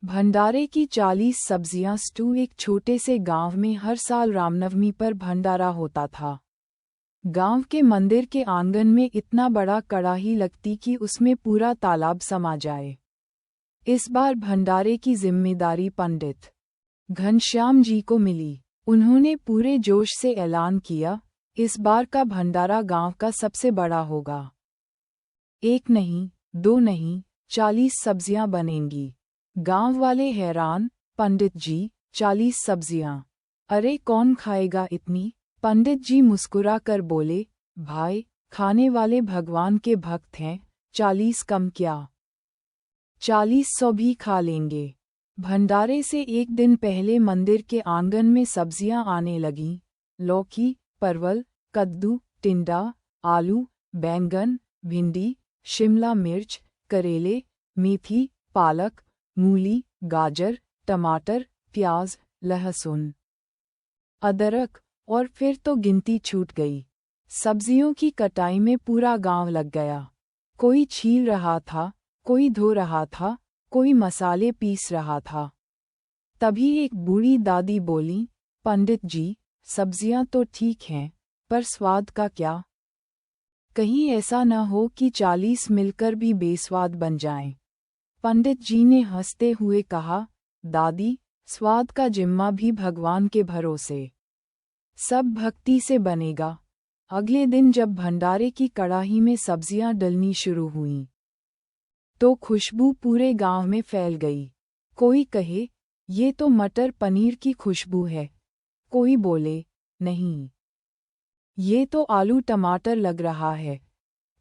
भंडारे की 40 सब्जियां स्टू। एक छोटे से गांव में हर साल रामनवमी पर भंडारा होता था। गांव के मंदिर के आंगन में इतना बड़ा कड़ाही लगती कि उसमें पूरा तालाब समा जाए। इस बार भंडारे की जिम्मेदारी पंडित घनश्याम जी को मिली। उन्होंने पूरे जोश से ऐलान किया, इस बार का भंडारा गांव का सबसे बड़ा होगा। 1 नहीं, 2 नहीं, 40 सब्जियां बनेंगी। गांव वाले हैरान, पंडित जी, 40 सब्जियां? अरे कौन खाएगा इतनी? पंडित जी मुस्कुरा कर बोले, भाई, खाने वाले भगवान के भक्त हैं, 40 कम क्या? 40 भी खा लेंगे। भंडारे से 1 दिन पहले मंदिर के आंगन में सब्जियां आने लगीं। लौकी, परवल, कद्दू, टिंडा, आलू, बैंगन, भिंडी, शिमला मिर्च, करेले, मेथी, पालक, मूली, गाजर, टमाटर, प्याज, लहसुन, अदरक, और फिर तो गिनती छूट गई। सब्जियों की कटाई में पूरा गांव लग गया। कोई छील रहा था, कोई धो रहा था, कोई मसाले पीस रहा था। तभी एक बूढ़ी दादी बोली, पंडित जी, सब्जियां तो ठीक हैं, पर स्वाद का क्या? कहीं ऐसा न हो कि 40 मिलकर भी बेस्वाद बन जाएं। पंडित जी ने हंसते हुए कहा, दादी, स्वाद का जिम्मा भी भगवान के भरोसे। सब भक्ति से बनेगा। अगले दिन जब भंडारे की कड़ाही में सब्जियां डलनी शुरू हुईं, तो खुशबू पूरे गांव में फैल गई। कोई कहे, ये तो मटर पनीर की खुशबू है। कोई बोले, नहीं, ये तो आलू टमाटर लग रहा है।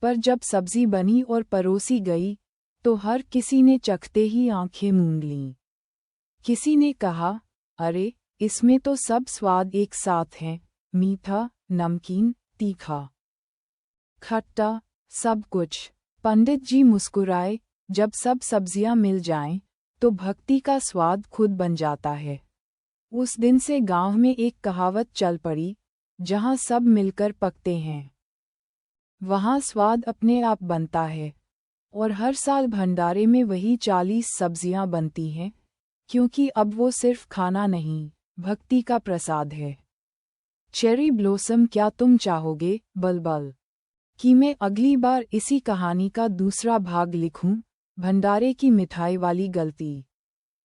पर जब सब्जी बनी और परोसी गई, तो हर किसी ने चखते ही आंखें मूंद लीं। किसी ने कहा, अरे, इसमें तो सब स्वाद एक साथ हैं, मीठा, नमकीन, तीखा, खट्टा, सब कुछ। पंडित जी मुस्कुराए, जब सब सब्जियां मिल जाएं, तो भक्ति का स्वाद खुद बन जाता है। उस दिन से गांव में एक कहावत चल पड़ी, जहां सब मिलकर पकते हैं, वहां स्वाद अपने आप बनता है। और हर साल भंडारे में वही 40 सब्जियां बनती हैं, क्योंकि अब वो सिर्फ खाना नहीं, भक्ति का प्रसाद है। चेरी ब्लॉसम, क्या तुम चाहोगे, बलबल, कि मैं अगली बार इसी कहानी का दूसरा भाग लिखूं? भंडारे की मिठाई वाली गलती।